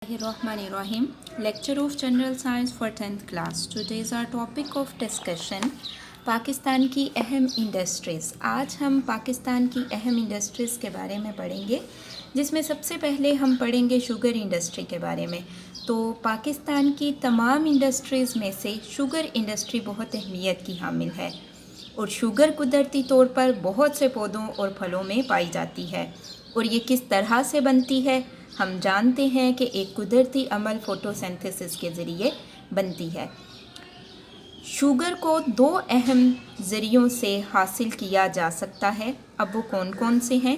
Bismillahirrahmanirrahim. Lecture of General Science for 10th class. Today is our topic of discussion Pakistan की अहम industries. आज हम पाकिस्तान की अहम इंडस्ट्रीज़ के बारे में पढ़ेंगे, जिसमें सबसे पहले हम पढ़ेंगे शुगर इंडस्ट्री के बारे में। तो पाकिस्तान की तमाम इंडस्ट्रीज़ में से शुगर इंडस्ट्री बहुत अहमियत की हामिल है और शुगर कुदरती तौर पर बहुत से पौधों और फलों में पाई जाती है। और ये किस तरह से बनती है हम जानते हैं कि एक कुदरती अमल फोटोसिंथेसिस के ज़रिए बनती है। शुगर को दो अहम ज़रियों से हासिल किया जा सकता है। अब वो कौन कौन से हैं?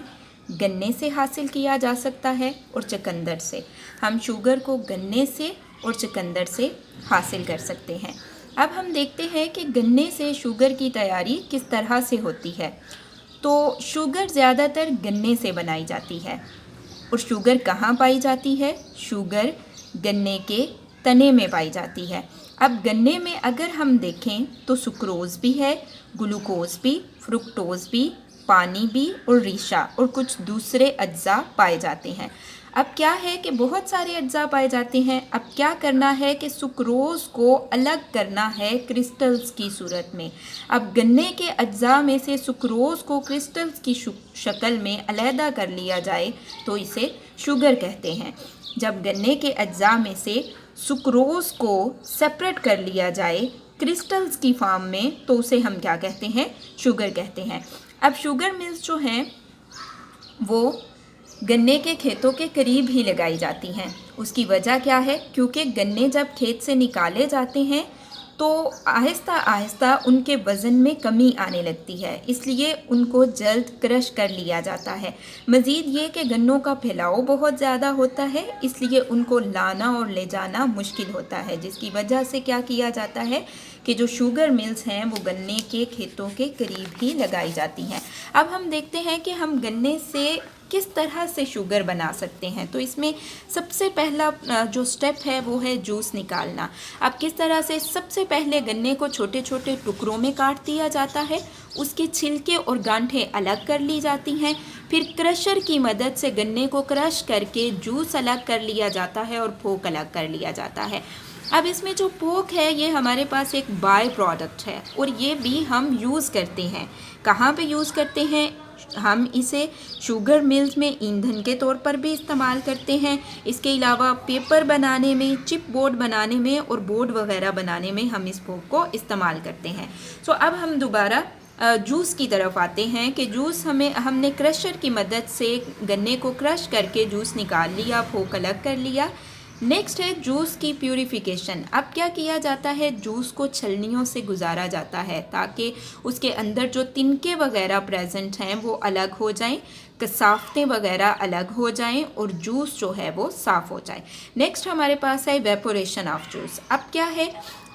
गन्ने से हासिल किया जा सकता है और चुकंदर से। हम शुगर को गन्ने से और चुकंदर से हासिल कर सकते हैं। अब हम देखते हैं कि गन्ने से शुगर की तैयारी किस तरह से होती है। तो शुगर ज़्यादातर गन्ने से बनाई जाती है। और शुगर कहाँ पाई जाती है? शुगर गन्ने के तने में पाई जाती है। अब गन्ने में अगर हम देखें तो सुक्रोज़ भी है, ग्लूकोज भी, फ्रुक्टोज़ भी, पानी भी और रेशा और कुछ दूसरे अज्जा पाए जाते हैं। अब क्या है कि बहुत सारे अज्जा पाए जाते हैं। अब क्या करना है कि सुक्रोज़ को अलग करना है क्रिस्टल्स की सूरत में। अब गन्ने के अज्जा में से सुक्रोज़ को क्रिस्टल्स की शक्ल में अलहदा कर लिया जाए तो इसे शुगर कहते हैं। जब गन्ने के अज्जा में से सुक्रोज़ को सेपरेट कर लिया जाए क्रिस्टल्स की फॉर्म में तो उसे हम क्या कहते हैं? शुगर कहते हैं। अब शुगर मिल्स जो हैं वो गन्ने के खेतों के करीब ही लगाई जाती हैं। उसकी वजह क्या है? क्योंकि गन्ने जब खेत से निकाले जाते हैं तो आहिस्ता आहिस्ता उनके वज़न में कमी आने लगती है, इसलिए उनको जल्द क्रश कर लिया जाता है। मज़ीद ये कि गन्नों का फैलाव बहुत ज़्यादा होता है, इसलिए उनको लाना और ले जाना मुश्किल होता है, जिसकी वजह से क्या किया जाता है कि जो शुगर मिल्स हैं वो गन्ने के खेतों के करीब ही लगाई जाती हैं। अब हम देखते हैं कि हम गन्ने से किस तरह से शुगर बना सकते हैं। तो इसमें सबसे पहला जो स्टेप है वो है जूस निकालना। अब किस तरह से? सबसे पहले गन्ने को छोटे छोटे टुकड़ों में काट दिया जाता है, उसके छिलके और गांठें अलग कर ली जाती हैं, फिर क्रशर की मदद से गन्ने को क्रश करके जूस अलग कर लिया जाता है और फोक अलग कर लिया जाता है। अब इसमें जो पोक है ये हमारे पास एक बाय प्रोडक्ट है और ये भी हम यूज़ करते हैं। कहाँ पे यूज़ करते हैं? हम इसे शुगर मिल्स में ईंधन के तौर पर भी इस्तेमाल करते हैं। इसके अलावा पेपर बनाने में, चिप बोर्ड बनाने में और बोर्ड वगैरह बनाने में हम इस पोक को इस्तेमाल करते हैं। तो अब हम दोबारा जूस की तरफ आते हैं कि जूस हमने क्रशर की मदद से गन्ने को क्रश करके जूस निकाल लिया, फोक अलग कर लिया। नेक्स्ट है जूस की प्यूरिफिकेशन। अब क्या किया जाता है? जूस को छलनियों से गुजारा जाता है ताकि उसके अंदर जो तिनके वगैरह प्रेजेंट हैं वो अलग हो जाएं, कसाफ्तें वगैरह अलग हो जाएं और जूस जो है वो साफ़ हो जाए। नेक्स्ट हमारे पास है इवेपोरेशन ऑफ जूस। अब क्या है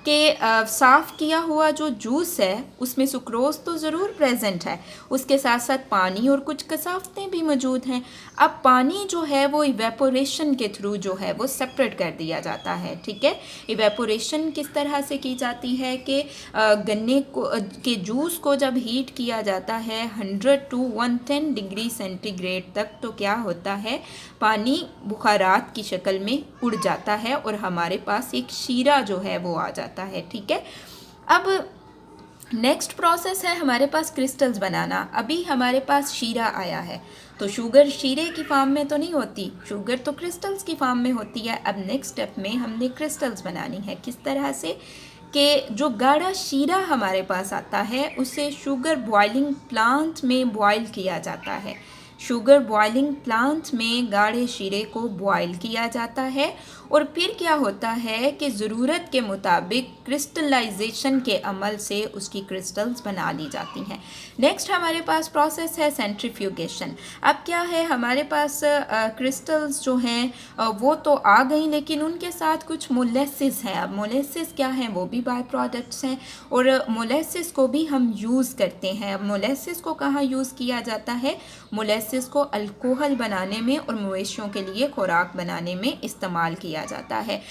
कि साफ़ किया हुआ जो जूस है उसमें सुक्रोज़ तो ज़रूर प्रेजेंट है, उसके साथ साथ पानी और कुछ कसाफ्तें भी मौजूद हैं। अब पानी जो है वो इवेपोरेशन के थ्रू जो है वो सेपरेट कर दिया जाता है। ठीक है, इवेपोरेशन किस तरह से की जाती है कि गन्ने को के जूस को जब हीट किया जाता है 100 to 110 डिग्री सेंटीग्रेड तक, तो क्या होता है? पानी बुखारात की शक्ल में उड़ जाता है और हमारे पास एक शीरा जो है वो आ जाता है। ठीक है, अब नेक्स्ट प्रोसेस है हमारे पास क्रिस्टल्स बनाना। अभी हमारे पास शीरा आया है तो शुगर शीरे की फॉर्म में तो नहीं होती, शुगर तो क्रिस्टल्स की फॉर्म में होती है। अब नेक्स्ट स्टेप में हमने क्रिस्टल्स बनानी है। किस तरह से कि जो गाढ़ा शीरा हमारे पास आता है उसे शुगर बॉइलिंग प्लांट में बॉयल किया जाता है। शुगर बॉइलिंग प्लांट में गाढ़े शीरे को बॉयल किया जाता है और फिर क्या होता है कि ज़रूरत के मुताबिक क्रिस्टलाइजेशन के अमल से उसकी क्रिस्टल्स बना ली जाती हैं। नेक्स्ट हमारे पास प्रोसेस है सेंट्रीफ्यूगेशन। अब क्या है? हमारे पास क्रिस्टल्स जो हैं वो तो आ गई, लेकिन उनके साथ कुछ मोलेसिस हैं। अब मोलेसिस क्या हैं? वो भी बाय प्रोडक्ट्स हैं और मोलेसिस को भी हम यूज़ करते हैं। अब मोलेसिस को कहाँ यूज़ किया जाता है? मोलेसिस को अल्कोहल बनाने में और मवेशियों के लिए खुराक बनाने में इस्तेमाल किया जाता है।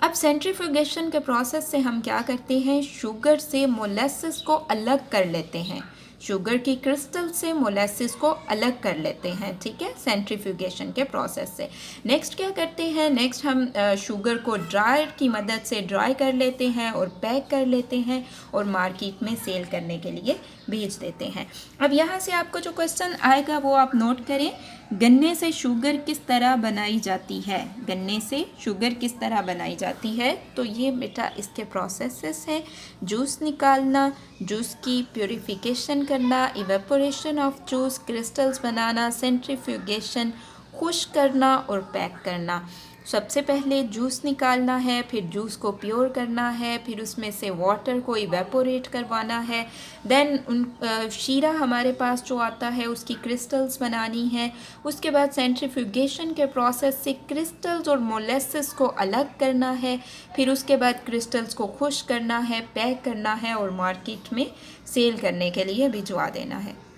अब सेंट्रीफ्यूगेशन के प्रोसेस से हम क्या करते हैं? शुगर से मोलेसिस को अलग कर लेते हैं। शुगर की क्रिस्टल से मोलेसिस को अलग कर लेते हैं, ठीक है, सेंट्रीफ्यूगेशन के प्रोसेस से। नेक्स्ट क्या करते हैं, नेक्स्ट हम शुगर को ड्रायर की मदद से ड्राई कर लेते हैं और पैक कर लेते हैं और मार्केट में सेल करने के लिए भेज देते हैं। अब यहाँ से आपको जो क्वेश्चन आएगा वो आप नोट करें, गन्ने से शुगर किस तरह बनाई जाती है, गन्ने से शुगर किस तरह बनाई जाती है। तो ये बेटा इसके प्रोसेसेस हैं, जूस निकालना, जूस की प्योरीफिकेशन करना, evaporation of juice, crystals banana, centrifugation, खुश्क करना और पैक करना। सबसे पहले जूस निकालना है, फिर जूस को प्योर करना है, फिर उसमें से वाटर को इवेपोरेट करवाना है, देन शीरा हमारे पास जो आता है उसकी क्रिस्टल्स बनानी है। उसके बाद सेंट्रीफ्यूगेशन के प्रोसेस से क्रिस्टल्स और मोलेसिस को अलग करना है, फिर उसके बाद क्रिस्टल्स को खुश्क करना है, पैक करना है और मार्केट में सेल करने के लिए भिजवा देना है।